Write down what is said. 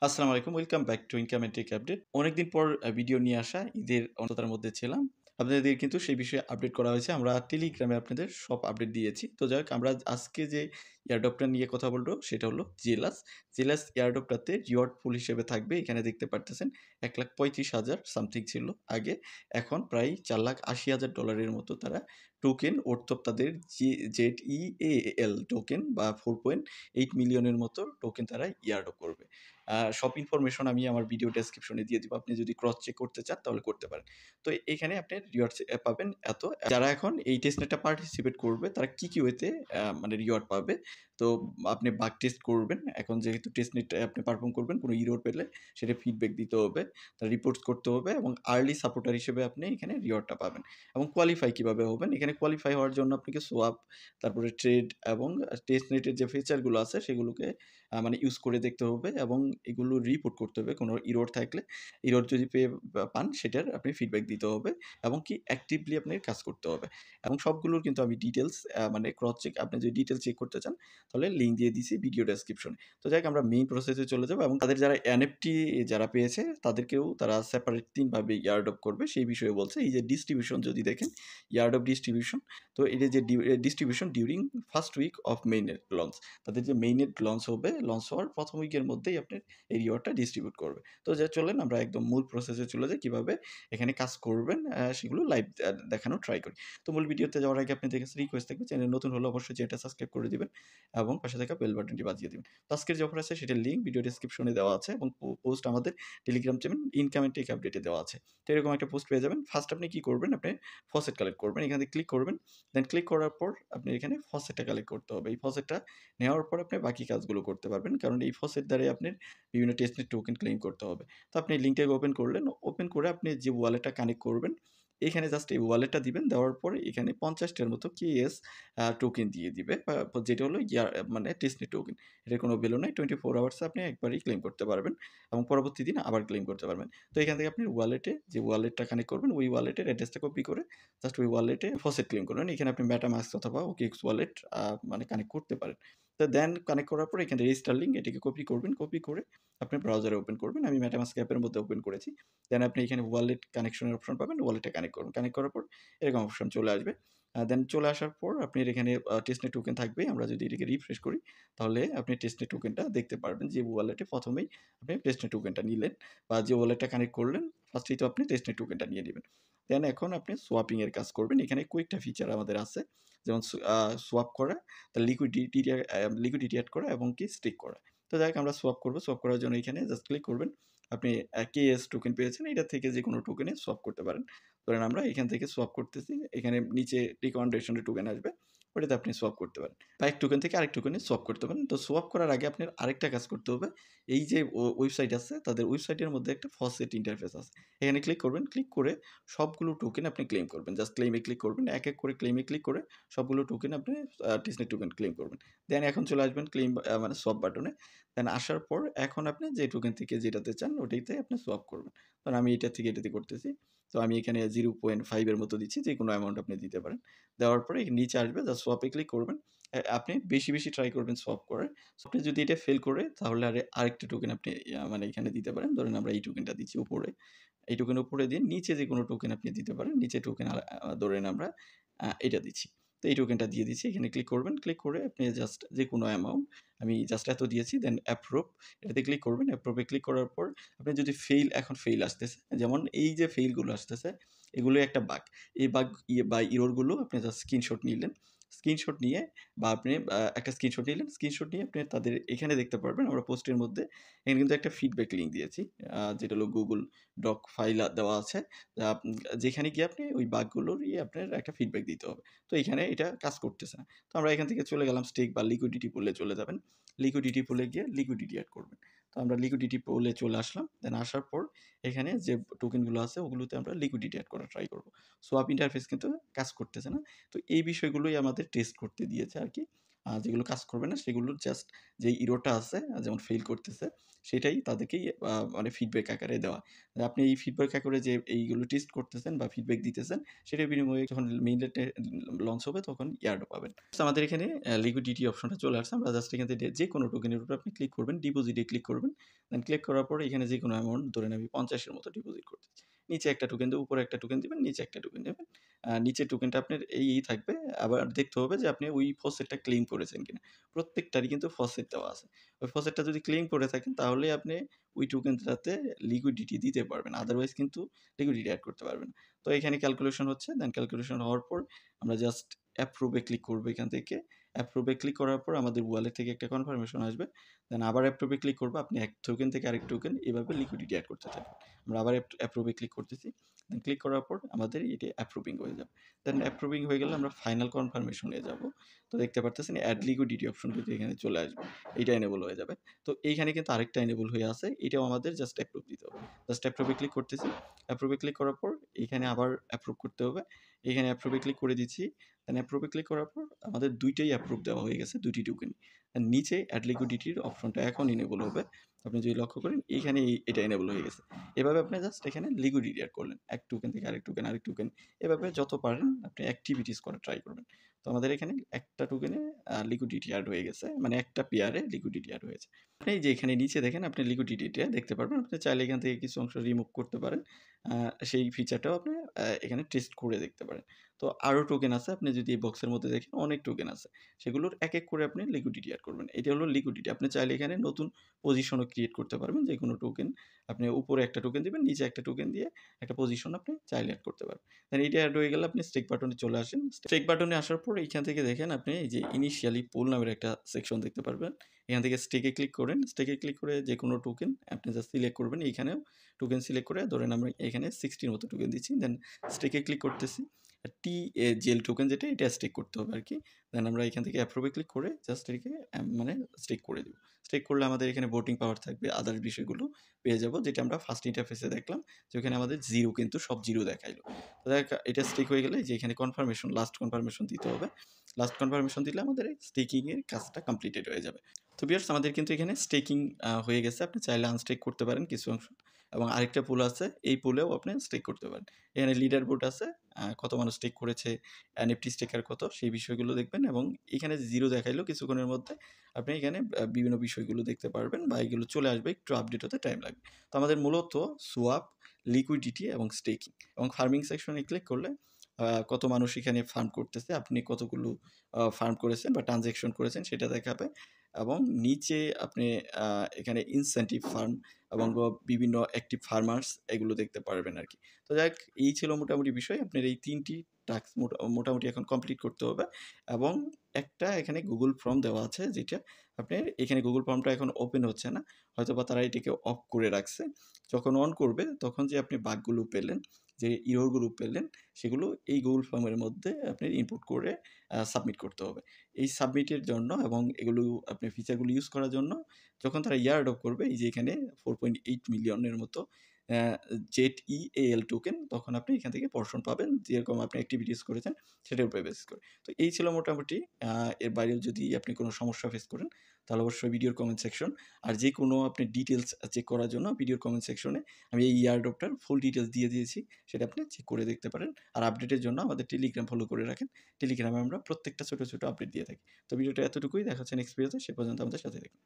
আসসালামু আলাইকুম। Welcome back to income and take update. অনেকদিন পর ভিডিও নিয়ে আসা, ঈদের অন্ততার মধ্যে ছিলাম। আপনাদের কিন্তু সেই বিষয়ে আপডেট করা হয়েছে। আমরা টেলিগ্রামে আপনাদের সব আপডেট দিয়েছি। তো যাই হোক, আমরা আজকে যে এয়ারড্রপটা নিয়ে কথা বলবো সেটা হলো জেলাস। জেলাস এয়ারড্রপটাতে রিওয়ার্ড পুল হিসেবে থাকবে। এখানে দেখতে পারতেছেন ১,৩৫,০০০ সামথিং ছিল আগে। এখন প্রায় $৪,৮০,০০০ মতো তারা টোকেন অর্থাৎ তাদের ZEAL টোকেন বা 4.8 মিলিয়নের মতো টোকেন তারা এয়ারড্রপ করবে। সব ইনফরমেশন আমি আমার ভিডিও ডেসক্রিপশনে দিয়ে দিব। আপনি যদি ক্রস চেক করতে চান তাহলে করতে পারেন। তো এখানে আপনি রিওয়ার্ডস পাবেন এত। যারা এখন এই টেস্টনেটটা পার্টিসিপেট করবে তারা কি ওয়েতে মানে রিওয়ার্ড পাবে। তো আপনি বাগ টেস্ট করবেন। এখন যেহেতু টেস্টনেট আপনি পারফর্ম করবেন, কোনো এরর পেলে সেটা ফিডব্যাক দিতে হবে। তার রিপোর্টস করতে হবে এবং আর্লি সাপোর্টার হিসেবে আপনি এখানে রিওয়ার্ডটা পাবেন। এবং কোয়ালিফাই কিভাবে হবেন? এখানে কোয়ালিফাই হওয়ার জন্য আপনাকে সোয়াপ, তারপরে ট্রেড এবং টেস্টনেটের যে ফিচারগুলো আছে সেগুলোকে মানে ইউজ করে দেখতে হবে এবং এগুলো রিপোর্ট করতে হবে কোনো এরর থাকলে। এরর যদি পান সেটার আপনি ফিডব্যাক দিতে হবে এবং কি অ্যাক্টিভলি আপনি কাজ করতে হবে। এবং সবগুলোর কিন্তু আমি ডিটেইলস মানে ক্রস চেক, আপনি যদি ডিটেইলস চেক করতে চান তাহলে লিঙ্ক দিয়ে দিছি ভিডিও ডেসক্রিপশনে। তো যাই হোক, আমরা মেইন প্রসেসে চলে যাব এবং তাদের যারা এনএফটি যারা পেয়েছে তাদেরকেও তারা সেপারেট ৩ ভাবে ইয়ারড্রপ করবে সেই বিষয়ে বলছে। এই যে ডিস্ট্রিবিউশন যদি দেখেন, ইয়ারড্রপ ডিস্ট্রিবিউশন, তো এটা যে distribution during first week of মেইনের লঞ্চ। তাদের যে মেইনেট লঞ্চ হবে, লঞ্চ হওয়ার ১ম উইকের মধ্যেই আপনার এই রিওয়ার্ডটা ডিস্ট্রিবিউট করবে। তো চলেন আমরা একদম মূল প্রসেসে চলে যাই, কিভাবে এখানে কাজ করবেন সেগুলো লাইভ দেখানোর ট্রাই করি। তো মূল ভিডিওতে যাওয়ার আগে আপনাদের কাছে রিকোয়েস্ট থাকবে, চ্যানেল নতুন হলে অবশ্যই চ্যানেলটা সাবস্ক্রাইব করে দিবেন এবং পাশে থাকা বেল বাটনটি বাজিয়ে দিবেন। তো আজকের যে অফার আছে সেটার লিঙ্ক ভিডিও ডেসক্রিপশনে দেওয়া আছে এবং পোস্ট আমাদের Telegram channel income and tech আপডেটে দেওয়া আছে। তো এরকম একটা পোস্ট পেয়ে যাবেন। ফার্স্ট আপনি কি করবেন? আপনি ফসেট কালেক্ট করবেন। এখানে ক্লিক করবেন। দেন ক্লিক করার পর আপনি এখানে ফসেটটা কালেক্ট করতে হবে। এই ফসেটটা নেওয়ার পর আপনি বাকি কাজগুলো করতে পারবেন। কারণ এই ফসেট দ্বারাই আপনার বিভিন্ন টেস্টনেট টোকেন ক্লেইম করতে হবে। তো আপনি লিঙ্কটাকে ওপেন করলেন। ওপেন করে আপনি যে ওয়ালেটটা কানেক্ট করবেন, এখানে জাস্ট এই ওয়ালেটটা দিবেন। দেওয়ার পরে এখানে ৫০ টার মতো কেএস টোকেন দিয়ে দিবে। যেটা হলো মানে টেস্টনেট টোকেন। এটার কোনো ভ্যালু নাই। 24 আওয়ার্সে আপনি একবারই ক্লেইম করতে পারবেন এবং পরবর্তী দিন আবার ক্লেইম করতে পারবেন। তো এখান থেকে আপনি ওয়ালেটে যে ওয়ালেটটা কানেক্ট করবেন, ওই ওয়ালেটের অ্যাড্রেসটা কপি করে জাস্ট ওই ওয়ালেটে ফসেট ক্লেইম করবেন। এখানে আপনি মেটামাস্ক অথবা OKX ওয়ালেট মানে কানেক্ট করতে পারেন। তো দেন কানেক্ট করার পর এখানে রেজিস্টার লিঙ্ক, এটিকে কপি করবেন। কপি করে আপনি ব্রাউজারে ওপেন করবেন। আমি মেটামাস্ক অ্যাপের মধ্যে ওপেন করেছি। দেন আপনি এখানে ওয়ালেট কানেকশনের অপশন পাবেন। ওয়ালেটে কানেক্ট করুন। কানেক্ট করার পর এরকম অপশন চলে আসবে। দেন চলে আসার পর আপনার এখানে টেস্টনেট টোকেন থাকবে। আমরা যদি এটাকে রিফ্রেশ করি তাহলে আপনি টেস্টনেট টোকেনটা দেখতে পারবেন যে ওয়ালেটে ১ম এই আপনি টেস্টনেট টোকেনটা নিলেন বা যে ওয়ালেটটা কানেক্ট করলেন, ফার্স্টেই তো আপনি টেস্টনেট টোকেনটা নিয়ে নিবেন। দেন এখন আপনি সোয়াপিং এর কাজ করবেন। এখানে কয়েকটা ফিচার আমাদের আছে। যেমন সোয়াপ করা, তার লিকুইডিটি এড করা এবং কি স্টেক করা। তো যাই হোক, আমরা সোয়াপ করব। সোয়াপ করার জন্য এখানে জাস্ট ক্লিক করবেন। আপনি কেএস টোকেন পেয়েছেন, এটা থেকে যেকোনো টোকেনে সোয়াপ করতে পারেন। ধরেন আমরা এখান থেকে সোয়াপ করতেছি। এখানে নিচে রিকমেন্ডেশনের টোকেন আসবে। ওটাতে আপনি সোয়াপ করতে পারেন। বা এক টোকেন থেকে আরেক টোকেনে সোয়াপ করতে পারেন। তো সোয়াপ করার আগে আপনার আরেকটা কাজ করতে হবে। এই যে ওয়েবসাইট আছে, তাদের ওয়েবসাইটের মধ্যে একটা ফসেট ইন্টারফেস আছে। এখানে ক্লিক করবেন। ক্লিক করে সবগুলো টোকেন আপনি ক্লেম করবেন। জাস্ট ক্লেইমে ক্লিক করবেন। এক করে ক্লেইমে ক্লিক করে সবগুলো টোকেন আপনি টেস্টনেট টোকেন ক্লেম করবেন। দেন এখন চলে আসবেন ক্লেইম মানে সোয়াপ বাটনে। দেন আসার পর এখন আপনি যে টোকেন থেকে যেটাতে চান ওটাইতে আপনি সোয়াপ করবেন। ধরেন আমি এটা থেকে এটাতে করতেছি। তো আমি এখানে 0.5 এর মতো দিচ্ছি। যেকোনো অ্যামাউন্ট আপনি দিতে পারেন। দেওয়ার পরে নিচে আসবে, জাস্ট সোয়াপে ক্লিক করবেন। আপনি বেশি ট্রাই করবেন সোয়াপ করার। আপনি যদি এটা ফেল করে তাহলে আরেকটা টোকেন আপনি মানে এখানে দিতে পারেন। ধরেন আমরা এই টোকেনটা দিচ্ছি উপরে। এই টোকেন উপরে দিয়ে নিচে যেকোনো টোকেন আপনি দিতে পারেন। নিচে টোকেন ধরেন আমরা এটা দিচ্ছি। তো এই টোকেনটা দিয়ে দিচ্ছি। এখানে ক্লিক করবেন। ক্লিক করে আপনি জাস্ট যেকোনো অ্যামাউন্ট, আমি জাস্ট এত দিয়েছি। দেন অ্যাপ্রুভ, এটাতে ক্লিক করবেন। অ্যাপ্রুভে ক্লিক করার পর আপনি যদি এখন ফেইল আসতেছে। যেমন এই যে ফেইলগুলো আসতেছে, এগুলোই একটা বাগ। এই বাগ বা এরর গুলো আপনি জাস্ট স্ক্রিনশট নিলেন। স্ক্রিনশট নিয়ে বা আপনি একটা স্ক্রিনশট নিলেন। স্ক্রিনশট নিয়ে আপনি তাদের এখানে দেখতে পারবেন আমরা পোস্টের মধ্যে এখানে কিন্তু একটা ফিডব্যাক লিঙ্ক দিয়েছি। যেটা হলো Google ডক ফাইল দেওয়া আছে। আপ যেখানে গিয়ে আপনি ওই বাগগুলোর আপনার একটা ফিডব্যাক দিতে হবে। তো এখানে এটা কাজ করতেছে না। তো আমরা এখান থেকে চলে গেলাম স্টেক বা লিকুইডিটি পুলে চলে যাবেন। লিকুইডিটি পুলে গিয়ে লিকুইডিটি এড করবেন। তো আমরা লিকুইডিটি পুলে চলে আসলাম। দেন আসার পর এখানে যে টোকেনগুলো আছে ওগুলোতে আমরা লিকুইডিটি এড করার ট্রাই করব। সোয়াপ ইন্টারফেস কিন্তু কাজ করতেছে না। তো এই বিষয়গুলোই আমাদের টেস্ট করতে দিয়েছে আরকি। যেগুলো কাজ করবে না সেগুলোর জাস্ট যে ইররটা আছে যেমন ফেইল করতেছে সেটাই তাদেরকেই মানে ফিডব্যাক আকারে দেওয়া। আপনি এই ফিডব্যাক আকারে যে এইগুলো টেস্ট করতেছেন বা ফিডব্যাক দিতেছেন সেটার বিনিময়ে যখন মেইননেটে লঞ্চ হবে তখন ইয়ার্ডও পাবেন। তো আমাদের এখানে লিকুইডিটি অপশনটা চলে আসছে। আমরা জাস্ট এখান থেকে যেকোনো টোকেনের উপর আপনি ক্লিক করবেন, ডিপোজিটে ক্লিক করবেন। দেন ক্লিক করার পর এখানে যেকোনো অ্যামাউন্ট ধরেন আমি 50 এর মতো ডিপোজিট করতেছি। নিচে একটা টোকেন দেব, উপরে একটা টোকেন দিবেন, নিচে একটা টোকেন দিবেন। নিচের টোকেনটা আপনার এই থাকবে। আবার দেখতে হবে যে আপনি ওই ফসেটটা ক্লেইম করেছেন কিনা। প্রত্যেকটারই কিন্তু ফসেট দেওয়া আছে। ওই ফসেটটা যদি ক্লেইম করে থাকেন তাহলে আপনি ওই টোকেনটাতে লিকুইডিটি দিতে পারবেন। আদারওয়াইজ কিন্তু লিকুইডিটি এড করতে পারবেন না। তো এখানে ক্যালকুলেশন হচ্ছে। দেন ক্যালকুলেশন হওয়ার পর আমরা জাস্ট অ্যাপ্রুভ এ ক্লিক করব এখান থেকে। অ্যাপ্রুভ এ ক্লিক করার পর আমাদের ওয়ালেট থেকে একটা কনফার্মেশন আসবে। দেন আবার অ্যাপ্রুভ এ ক্লিক করব। আপনি এক টোকেন থেকে আরেক টোকেন এভাবে লিকুইডিটি এড করতে থাকবেন। আমরা আবার অ্যাপ্রুভ এ ক্লিক করতেছি। দেন ক্লিক করার পর আমাদের এটি অ্যাপ্রুভিং হয়ে যাবে। দেন অ্যাপ্রুভিং হয়ে গেলে আমরা ফাইনাল কনফার্মেশন এ যাব। তো দেখতে পারতেছেন এড লিকুইডিটি অপশন কিন্তু এখানে চলে আসবে। এইটা এনেবল হয়ে যাবে। তো এইখানে কিন্তু আরেকটা এনেবল হয়ে আছে। এটাও আমাদের জাস্ট অ্যাপ্রুভ দিতে হবে। জাস্ট অ্যাপ্রুভ এ ক্লিক করতেছি। অ্যাপ্রুভ এ ক্লিক করার পর এখানে আবার অ্যাপ্রুভ করতে হবে। এখানে অ্যাপ্রুভ এ ক্লিক করে দিচ্ছি। দেন অ্যাপ্রুভ এ ক্লিক করার পর আমাদের ২ টাই অ্যাপ্রুভ দেওয়া হয়ে গেছে ২ টি টোকেন। আর নিচে এড লিকুইডিটির অপশনটা এখন এনেবল হবে। আপনি যদি লক্ষ্য করেন এইখানে এটা এনেবল হয়ে গেছে। এভাবে আপনি জাস্ট এখানে লিকুইডিটি এড করলেন। এক টোকেন থেকে আরেক টোকেন, আরেক টোকেন। এভাবে যত পারেন আপনি এক্টিভিটিস করা ট্রাই করবেন। তো আমাদের এখানে একটা টোকেনে লিকুইডিটি এড হয়ে গেছে। মানে একটা পেয়ারে লিকুইডিটি এড হয়েছে। আপনি এই যে এখানে নিচে দেখেন আপনি লিকুইডিটিটা দেখতে পারবেন। আপনি চাইলে এখান থেকে কিছু অংশ রিমুভ করতে পারেন। আ সেই ফিচারটাও আপনি এখানে টেস্ট করে দেখতে পারেন। তো আরও টোকেন আছে। আপনি যদি এই বক্সের মধ্যে দেখেন অনেক টোকেন আছে। সেগুলোর এক করে আপনি লিকুইডিটি এড করবেন। এটা হলো লিকুইডিটি। আপনি চাইলে এখানে নতুন পজিশনও ক্রিয়েট করতে পারবেন। যেকোনো টোকেন আপনি উপরে একটা টোকেন দিবেন, নিচে একটা টোকেন দিয়ে একটা পজিশন আপনি চাইলে এড করতে পারবেন। দেন এইটা এড হয়ে গেলে আপনি স্টেক বাটনে চলে আসেন। স্টেক বাটনে আসার পর এইখান থেকে দেখেন আপনি এই যে ইনিশিয়ালি পুল নামের একটা সেকশন দেখতে পারবেন। এখান থেকে স্টেকে ক্লিক করেন। স্টেকে ক্লিক করে যেকোনো টোকেন আপনি জাস্ট সিলেক্ট করবেন। এইখানেও টোকেন সিলেক্ট করে ধরেন আমরা এখানে 60 র মতো টোকেন দিচ্ছি। দেন স্টেকে ক্লিক করতেছি। জেল টোকেন যেটা এটা স্টেক করতে হবে আরকি। দেন আমরা এখান থেকে অ্যাপ্রুভ এ ক্লিক করে জাস্ট এটাকে মানে স্টেক করে দিব। স্টেক করলে আমাদের এখানে ভোটিং পাওয়ার থাকবে, আদার্স বিষয়গুলো পেয়ে যাব। যেটা আমরা ফার্স্ট ইন্টারফেসে দেখলাম যে ওখানে আমাদের 0 কিন্তু সব 0 দেখাইলো। তো এটা স্টেক হয়ে গেলে যে এখানে কনফার্মেশন লাস্ট কনফার্মেশন দিতে হবে। লাস্ট কনফার্মেশন দিলে আমাদের এই স্টেকিং এর কাজটা কমপ্লিটেড হয়ে যাবে। তো ভিউয়ার্স আমাদের কিন্তু এখানে স্টেকিং হয়ে গেছে। আপনি চাইলে আনস্টেক করতে পারেন কিছু অংশ। এবং আরেকটা পুল আছে। এই পুলেও আপনি স্টেক করতে পারেন। এখানে লিডার বোর্ড আছে। কত মানুষ স্টেক করেছে, এনএফটি স্টেকার কত সেই বিষয়গুলো দেখবেন এবং এখানে 0 দেখাইলেও কিছুক্ষণের মধ্যে আপনি এখানে বিভিন্ন বিষয়গুলো দেখতে পারবেন বা এগুলো চলে আসবে। একটু আপডেট হতে টাইম লাগবে। তো আমাদের মূলত সোয়াপ, লিকুইডিটি এবং স্টেকিং এবং ফার্মিং সেকশনে ক্লিক করলে কত মানুষ এখানে ফার্ম করতেছে, আপনি কতগুলো ফার্ম করেছেন বা ট্রান্সেকশন করেছেন সেটা দেখাবে এবং নিচে আপনি এখানে ইনসেন্টিভ ফার্ম এবং বিভিন্ন অ্যাক্টিভ ফার্মার্স এগুলো দেখতে পারবেন আরকি। তো যাই হোক এই ছিল মোটামুটি বিষয়। আপনার এই ৩ টি টাস্ক মোটামুটি এখন কমপ্লিট করতে হবে এবং একটা এখানে Google ফর্ম দেওয়া আছে যেটা আপনার এখানে Google ফর্মটা এখন ওপেন হচ্ছে না। হয়তোবা তারা এটিকে অফ করে রাখছে। যখন অন করবে তখন যে আপনি বাগগুলো পেলেন, যে এরর গুলো পেলেন সেগুলো এই Google ফর্মের মধ্যে আপনি ইনপুট করে সাবমিট করতে হবে। এই সাবমিটের জন্য এবং এগুলো আপনি ফিচারগুলো ইউজ করার জন্য যখন তারা ইয়ার অ্যাডপ্ট করবে এই যে এখানে 4.8 মিলিয়নের মতো অ্যা ZEAL টোকেন তখন আপনি এখান থেকে পোরশন পাবেন। যেরকম আপনি এক্টিভিটিস করেছেন সেটার উপরে বেস করে। তো এই ছিল মোটামুটি এর বাইরেও যদি আপনি কোনো সমস্যা ফেস করেন তাহলে অবশ্যই ভিডিওর কমেন্ট সেকশন আর যেকোনো আপনি ডিটেইলস চেক করার জন্য ভিডিওর কমেন্ট সেকশনে আমি এই এয়ারড্রপটার ফুল ডিটেইলস দিয়ে দিয়েছি। সেটা আপনি চেক করে দেখতে পারেন। আর আপডেটের জন্য আমাদের টেলিগ্রাম ফলো করে রাখেন। টেলিগ্রামে আমরা প্রত্যেকটা ছোট, ছোট আপডেট দিয়ে থাকি। তো ভিডিওটা এতটুকুই। দেখা হচ্ছে নেক্সট ভিডিওতে। সে পর্যন্ত আমাদের সাথে থাকুন।